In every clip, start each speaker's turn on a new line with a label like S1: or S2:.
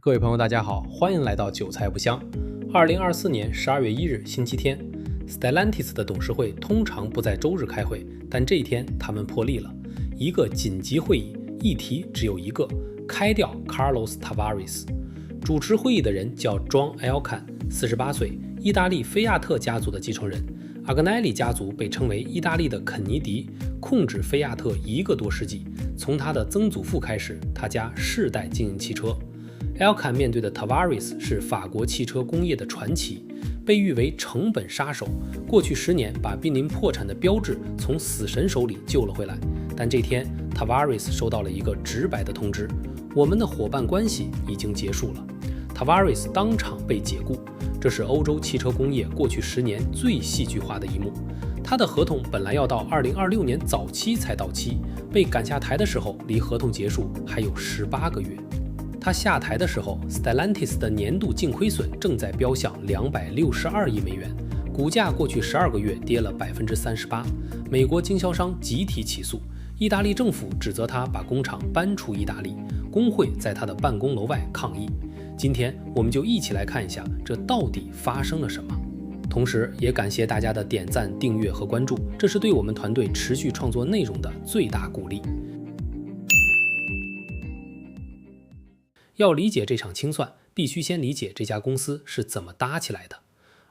S1: 各位朋友，大家好，欢迎来到韭菜不香。2024年12月1日，星期天 ，Stellantis 的董事会通常不在周日开会，但这一天他们破例了，一个紧急会议，议题只有一个：开掉 Carlos Tavares。主持会议的人叫 John Elkann，48岁，意大利菲亚特家族的继承人。阿格奈利家族被称为意大利的肯尼迪，控制菲亚特1个多世纪。从他的曾祖父开始，他家世代经营汽车。Elkann 面对的 Tavares 是法国汽车工业的传奇，被誉为成本杀手。过去10年，把濒临破产的标致从死神手里救了回来。但这天 ，Tavares 收到了一个直白的通知：我们的伙伴关系已经结束了。Tavares 当场被解雇，这是欧洲汽车工业过去10年最戏剧化的一幕。他的合同本来要到2026年早期才到期，被赶下台的时候，离合同结束还有18个月。他下台的时候 ，Stellantis 的年度净亏损正在飙向262亿美元，股价过去12个月跌了38%。美国经销商集体起诉，意大利政府指责他把工厂搬出意大利，工会在他的办公楼外抗议。今天我们就一起来看一下这到底发生了什么。同时也感谢大家的点赞、订阅和关注，这是对我们团队持续创作内容的最大鼓励。要理解这场清算，必须先理解这家公司是怎么搭起来的。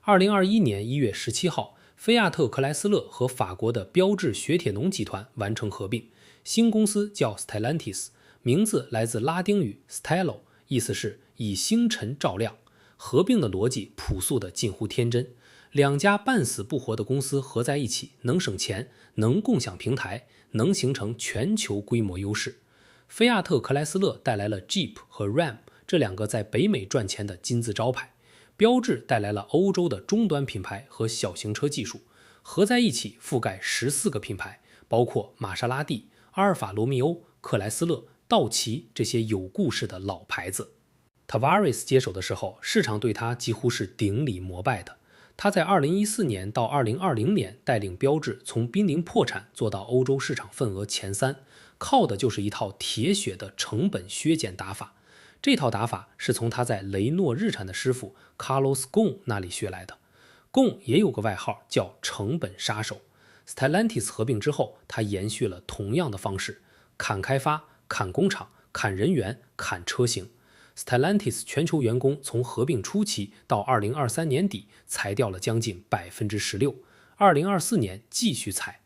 S1: 2021年1月17号，菲亚特克莱斯勒和法国的标致雪铁龙集团完成合并，新公司叫 Stellantis， 名字来自拉丁语 Stello， 意思是以星辰照亮。合并的逻辑朴素的近乎天真，两家半死不活的公司合在一起，能省钱，能共享平台，能形成全球规模优势。菲亚特克莱斯勒带来了 Jeep 和 Ram 这2个在北美赚钱的金字招牌，标致带来了欧洲的中端品牌和小型车技术，合在一起覆盖14个品牌，包括玛莎拉蒂、阿尔法罗密欧、克莱斯勒、道奇这些有故事的老牌子。Tavares 接手的时候，市场对他几乎是顶礼膜拜的。他在2014年到2020年带领标致从濒临破产做到欧洲市场份额前3，靠的就是一套铁血的成本削减打法。这套打法是从他在雷诺日产的师傅 Carlos Ghosn 那里学来的。Ghosn 也有个外号叫成本杀手。Stellantis 合并之后，他延续了同样的方式，砍开发、砍工厂、砍人员、砍车型。Stellantis 全球员工从合并初期到2023年底裁掉了将近16%，2024年继续裁，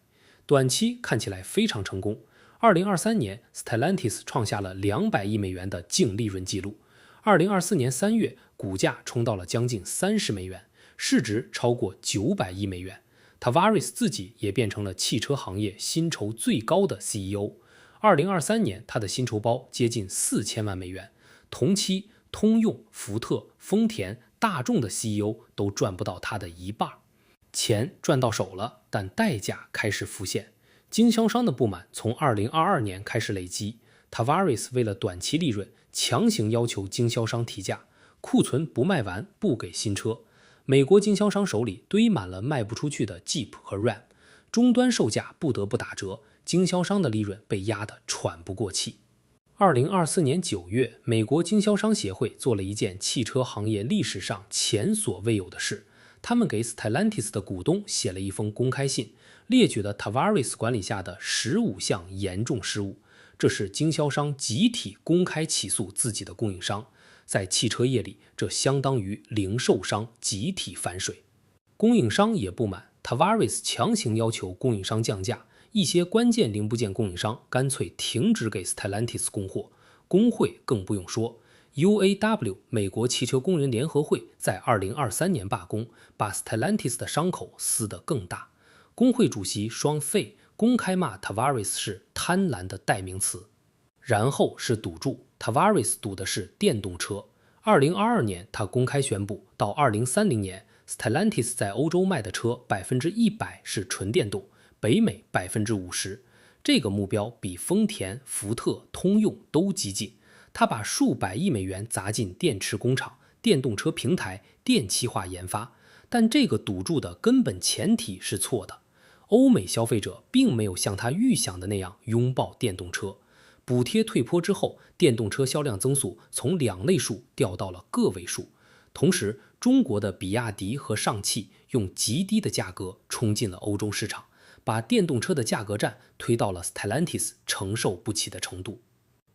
S1: 短期看起来非常成功。2023年 Stellantis 创下了200亿美元的净利润记录，2024年3月股价冲到了将近30美元，市值超过900亿美元。Tavares 自己也变成了汽车行业薪酬最高的 CEO，2023年他的薪酬包接近4000万美元。同期，通用、福特、丰田、大众的 CEO 都赚不到他的一半。钱赚到手了，但代价开始浮现。经销商的不满从2022年开始累积。Tavares 为了短期利润，强行要求经销商提价，库存不卖完不给新车。美国经销商手里堆满了卖不出去的 Jeep 和 Ram， 终端售价不得不打折，经销商的利润被压得喘不过气。2024年9月，美国经销商协会做了一件汽车行业历史上前所未有的事，他们给 Stellantis 的股东写了一封公开信，列举了 Tavares 管理下的15项严重失误。这是经销商集体公开起诉自己的供应商，在汽车业里，这相当于零售商集体反水。供应商也不满， Tavares 强行要求供应商降价，一些关键零部件供应商干脆停止给 Stellantis 供货，工会更不用说。UAW 美国汽车工人联合会在2023年罢工，把 Stellantis 的伤口撕得更大。工会主席双费公开骂 Tavares 是贪婪的代名词。然后是赌注， Tavares 赌的是电动车。2022年他公开宣布，到2030年 Stellantis 在欧洲卖的车100%是纯电动，北美50%，这个目标比丰田、福特、通用都激进。他把数百亿美元砸进电池工厂、电动车平台、电气化研发，但这个赌注的根本前提是错的。欧美消费者并没有像他预想的那样拥抱电动车，补贴退坡之后，电动车销量增速从2位数掉到了个位数。同时，中国的比亚迪和上汽用极低的价格冲进了欧洲市场，把电动车的价格战推到了 Stellantis 承受不起的程度。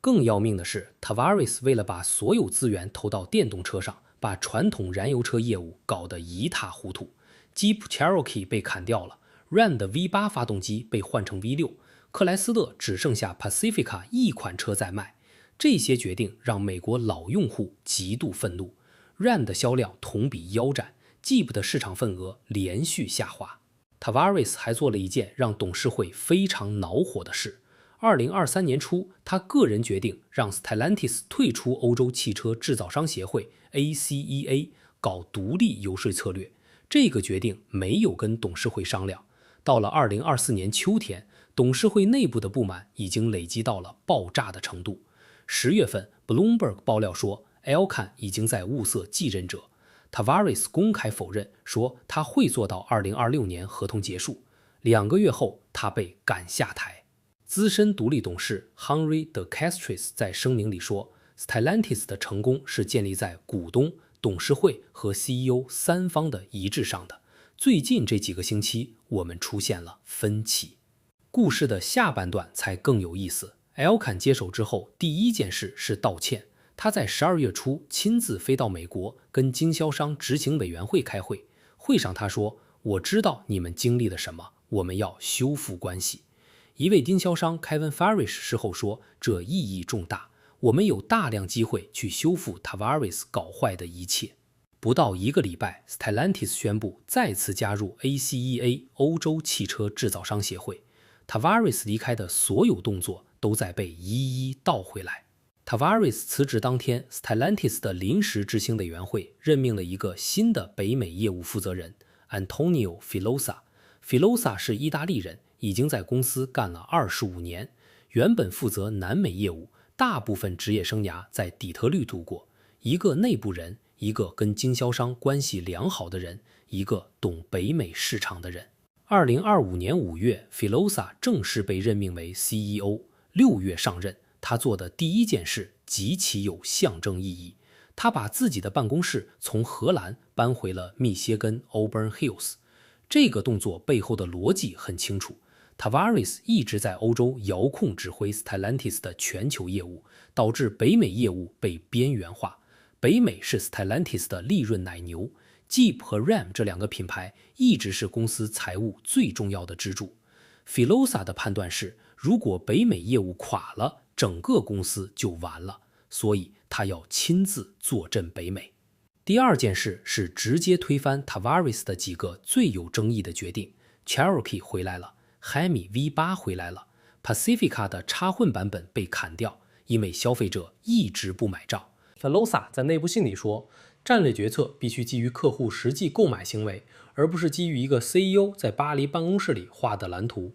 S1: 更要命的是 ，Tavares 为了把所有资源投到电动车上，把传统燃油车业务搞得一塌糊涂。Jeep Cherokee 被砍掉了 ，Ram 的 V8 发动机被换成 V6， 克莱斯勒只剩下 Pacifica 一款车在卖。这些决定让美国老用户极度愤怒。Ram 的销量同比腰斩 ，Jeep 的市场份额连续下滑。Tavares 还做了一件让董事会非常恼火的事。2023年初，他个人决定让 Stellantis 退出欧洲汽车制造商协会 ACEA， 搞独立游说策略。这个决定没有跟董事会商量。到了2024年秋天，董事会内部的不满已经累积到了爆炸的程度。10月份 ，Bloomberg 爆料说 Elkann 已经在物色继任者。Tavares 公开否认，说他会做到2026年合同结束。2个月后，他被赶下台。资深独立董事 Henry de Castries 在声明里说 ，Stellantis 的成功是建立在股东、董事会和 CEO 三方的一致上的。最近这几个星期，我们出现了分歧。故事的下半段才更有意思。Elkann 接手之后，第一件事是道歉。他在12月初亲自飞到美国，跟经销商执行委员会开会。会上他说：“我知道你们经历了什么，我们要修复关系。”一位经销商 Kevin Farish 事后说：“这意义重大，我们有大量机会去修复 Tavares 搞坏的一切。”不到1个礼拜 ，Stellantis 宣布再次加入 ACEA 欧洲汽车制造商协会。Tavares 离开的所有动作都在被一一倒回来。Tavares 辞职当天 ，Stellantis 的临时执行委员会任命了一个新的北美业务负责人 Antonio Filosa。Filosa 是意大利人，已经在公司干了25年，原本负责南美业务，大部分职业生涯在底特律度过。一个内部人，一个跟经销商关系良好的人，一个懂北美市场的人。2025年5月 ，Filosa 正式被任命为 CEO，6月上任。他做的第一件事极其有象征意义，他把自己的办公室从荷兰搬回了密歇根 Auburn Hills。这个动作背后的逻辑很清楚。Tavares 一直在欧洲遥控指挥 Stellantis 的全球业务，导致北美业务被边缘化。北美是 Stellantis 的利润奶牛 ，Jeep 和 Ram 这2个品牌一直是公司财务最重要的支柱。Filosa 的判断是，如果北美业务垮了，整个公司就完了，所以他要亲自坐镇北美。第二件事是直接推翻 Tavares 的几个最有争议的决定。Cherokee 回来了， Hemi V8 回来了， Pacifica 的插混版本被砍掉，因为消费者一直不买账。Filosa 在内部信里说，战略决策必须基于客户实际购买行为，而不是基于一个 CEO 在巴黎办公室里画的蓝图。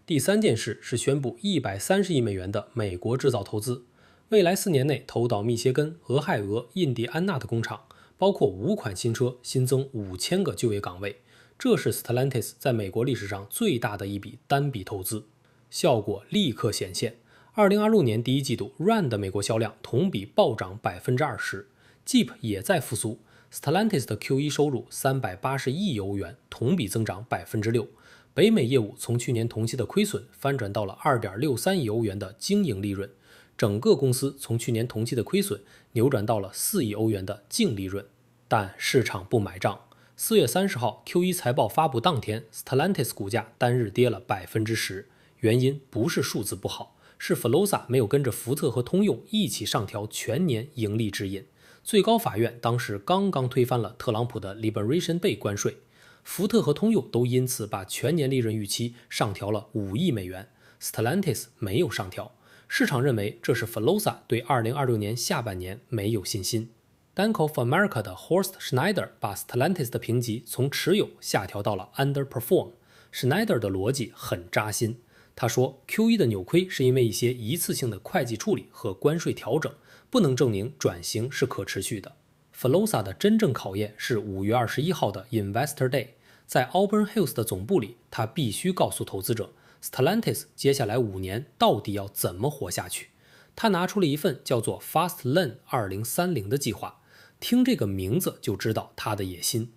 S1: 第三件事是宣布130亿美元的美国制造投资，未来4年内投到密歇根、俄亥俄、印第安纳的工厂，包括5款新车，新增5000个就业岗位。这是 Stellantis 在美国历史上最大的一笔单笔投资，效果立刻显现。2026年第一季度 Ram 的美国销量同比暴涨 20%，Jeep 也在复苏。Stellantis 的 Q1 收入380亿欧元，同比增长 6%。北美业务从去年同期的亏损翻转到了 2.63亿欧元的经营利润，整个公司从去年同期的亏损扭转到了4亿欧元的净利润。但市场不买账。4月30号 Q1 财报发布当天 ，Stellantis 股价单日跌了 10%，原因不是数字不好，是 Filosa 没有跟着福特和通用一起上调全年盈利指引。最高法院当时刚刚推翻了特朗普的 Liberation Day 关税。福特和通用都因此把全年利润预期上调了5亿美元 ，Stellantis 没有上调。市场认为这是 Filosa 对2026年下半年没有信心。Bank of America 的 Horst Schneider 把 Stellantis 的评级从持有下调到了 underperform。Schneider 的逻辑很扎心，他说 Q1 的扭亏是因为一些一次性的会计处理和关税调整，不能证明转型是可持续的。Filosa 的真正考验是5月21号的 Investor Day， 在 Auburn Hills 的总部里，他必须告诉投资者 Stellantis 接下来5年到底要怎么活下去。他拿出了一份叫做 Fastlane 2030的计划，听这个名字就知道他的野心。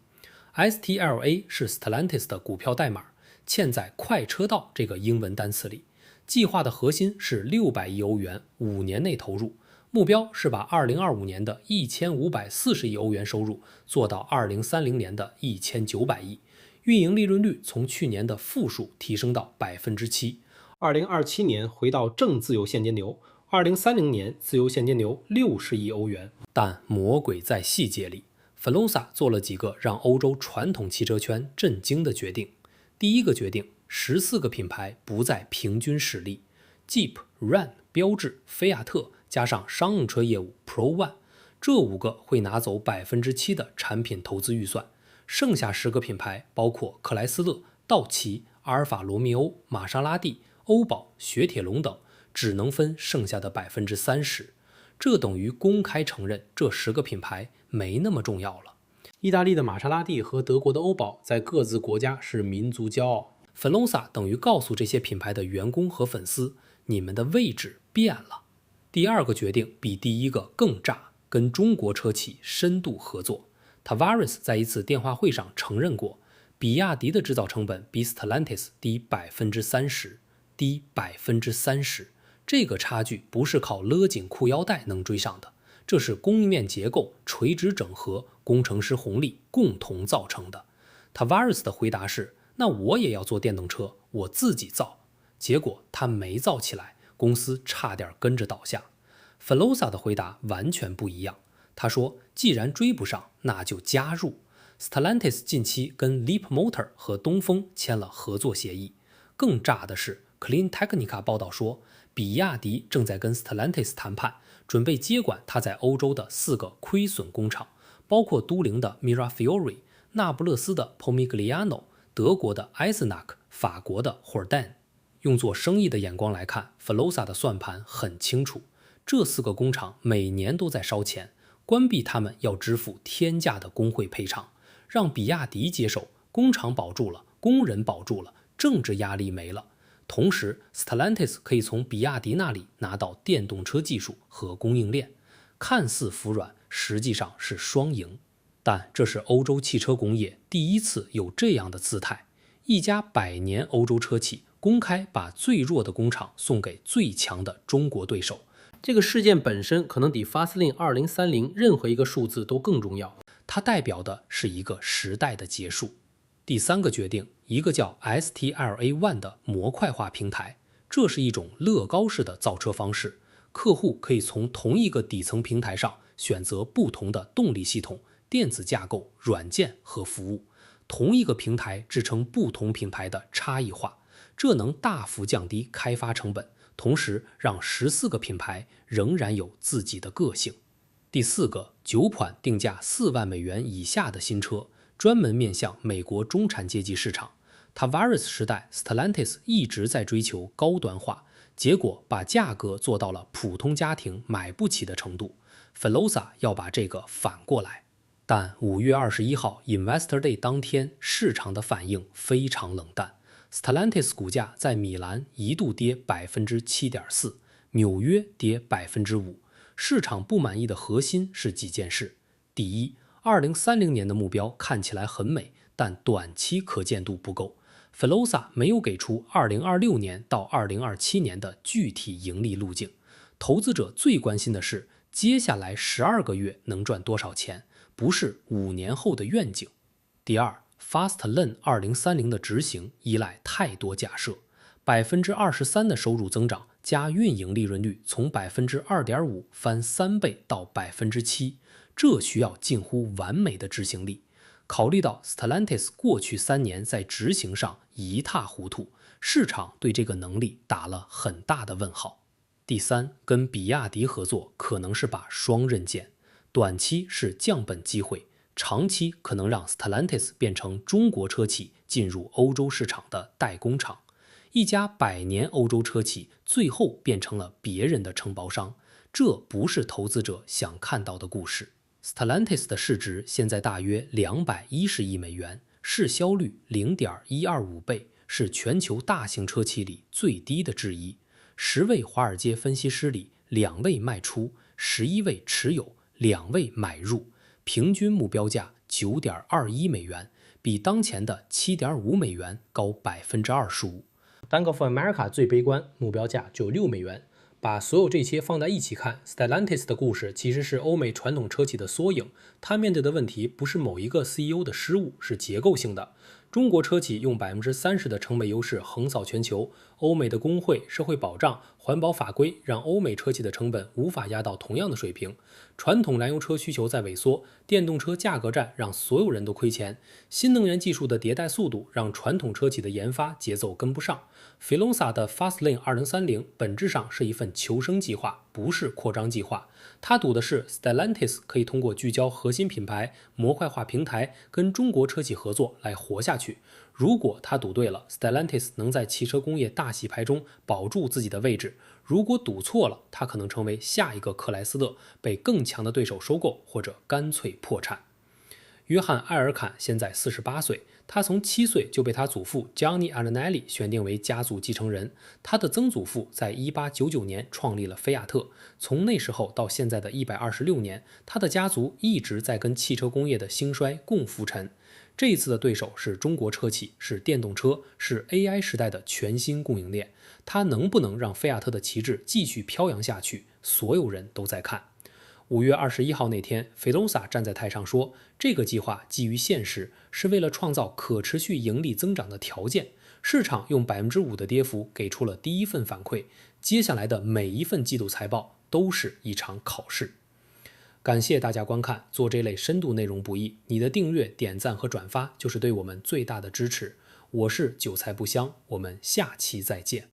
S1: STLA 是 Stellantis 的股票代码，嵌在快车道这个英文单词里。计划的核心是600亿欧元，5年内投入，目标是把2025年的1540亿欧元收入做到2030年的1900亿，运营利润率从去年的负数提升到7%。2027年回到正自由现金流，2030年自由现金流60亿欧元。但魔鬼在细节里。Filosa 做了几个让欧洲传统汽车圈震惊的决定。第一个决定，14个品牌不再平均实力 ，Jeep、Ram、标致、菲亚特加上商用车业务 Pro One， 这5个会拿走7%的产品投资预算，剩下10个品牌包括克莱斯勒、道奇、阿尔法罗密欧、玛莎拉蒂、欧宝、雪铁龙等，只能分剩下的30%。这等于公开承认这10个品牌没那么重要了。意大利的玛莎拉蒂和德国的欧宝在各自国家是民族骄傲。Filosa 等于告诉这些品牌的员工和粉丝，你们的位置变了。第二个决定比第一个更炸，跟中国车企深度合作。Tavares 在一次电话会上承认过，比亚迪的制造成本比 Stellantis 低30%，低30%。这个差距不是靠勒紧裤腰带能追上的，这是供应链结构垂直整合、工程师红利共同造成的。Tavares 的回答是，那我也要做电动车，我自己造。结果他没造起来，公司差点跟着倒下。Filosa 的回答完全不一样，他说既然追不上，那就加入。Stellantis 近期跟 Leapmotor 和东风签了合作协议。更炸的是 Clean Technica 报道说，比亚迪正在跟 Stellantis 谈判，准备接管它在欧洲的4个亏损工厂，包括都灵的 Mirafiori、那不勒斯的 Pomigliano、德国的 Eisenach、法国的 Hordan。用做生意的眼光来看， Filosa 的算盘很清楚，这4个工厂每年都在烧钱，关闭他们要支付天价的工会赔偿，让比亚迪接手，工厂保住了，工人保住了，政治压力没了。同时 Stellantis 可以从比亚迪那里拿到电动车技术和供应链，看似服软，实际上是双赢。但这是欧洲汽车工业第一次有这样的姿态，一家100年欧洲车企公开把最弱的工厂送给最强的中国对手。这个事件本身可能比 Fastlane 2030任何一个数字都更重要，它代表的是一个时代的结束。第三个决定，一个叫 STLA One 的模块化平台，这是一种乐高式的造车方式，客户可以从同一个底层平台上选择不同的动力系统、电子架构、软件和服务，同一个平台制成不同品牌的差异化，这能大幅降低开发成本，同时让14个品牌仍然有自己的个性。第四个，9款定价4万美元以下的新车，专门面向美国中产阶级市场。Tavares 时代 Stellantis 一直在追求高端化，结果把价格做到了普通家庭买不起的程度。Filosa 要把这个反过来。但5月21号 Investor Day 当天，市场的反应非常冷淡。Stellantis 股价在米兰一度跌7.4%，纽约跌5%。市场不满意的核心是几件事：第一，2030年的目标看起来很美，但短期可见度不够。Filosa 没有给出2026年到2027年的具体盈利路径。投资者最关心的是接下来12个月能赚多少钱，不是5年后的愿景。第二， Fastlane 2030的执行依赖太多假设，23%的收入增长加运营利润率从 2.5% 翻3倍到 7%， 这需要近乎完美的执行力。考虑到 Stellantis 过去3年在执行上一塌糊涂，市场对这个能力打了很大的问号。第三，跟比亚迪合作可能是把双刃剑，短期是降本机会，长期可能让 Stellantis 变成中国车企进入欧洲市场的代工厂。一家100年欧洲车企最后变成了别人的承包商，这不是投资者想看到的故事。Stellantis 的市值现在大约210亿美元，市销率 0.125 倍，是全球大型车企里最低的之一。10位华尔街分析师里2位卖出，11位持有，2位买入，平均目标价9.21美元，比当前的7.5美元高25%。Bank of America 最悲观，目标价就6美元。把所有这些放在一起看 ，Stellantis 的故事其实是欧美传统车企的缩影。它面对的问题不是某一个 CEO 的失误，是结构性的。中国车企用30%的成本优势横扫全球，欧美的工会、社会保障、环保法规让欧美车企的成本无法压到同样的水平。传统燃油车需求在萎缩，电动车价格战让所有人都亏钱。新能源技术的迭代速度让传统车企的研发节奏跟不上。Filosa 的 Fastlane 2030本质上是一份求生计划，不是扩张计划。他赌的是 Stellantis 可以通过聚焦核心品牌、模块化平台跟中国车企合作来活下去。如果他赌对了， Stellantis 能在汽车工业大洗牌中保住自己的位置；如果赌错了，他可能成为下一个克莱斯勒，被更强的对手收购或者干脆破产。约翰·埃尔坎现在48岁，他从7岁就被他祖父 Gianni Agnelli 选定为家族继承人。他的曾祖父在1899年创立了菲亚特，从那时候到现在的126年，他的家族一直在跟汽车工业的兴衰共浮沉。这一次的对手是中国车企，是电动车，是 AI 时代的全新供应链。他能不能让菲亚特的旗帜继续飘扬下去？所有人都在看。5月21号那天 Filosa 站在台上说，这个计划基于现实，是为了创造可持续盈利增长的条件。市场用5%的跌幅给出了第一份反馈，接下来的每一份季度财报都是一场考试。感谢大家观看，做这类深度内容不易，你的订阅、点赞和转发就是对我们最大的支持。我是韭菜不香，我们下期再见。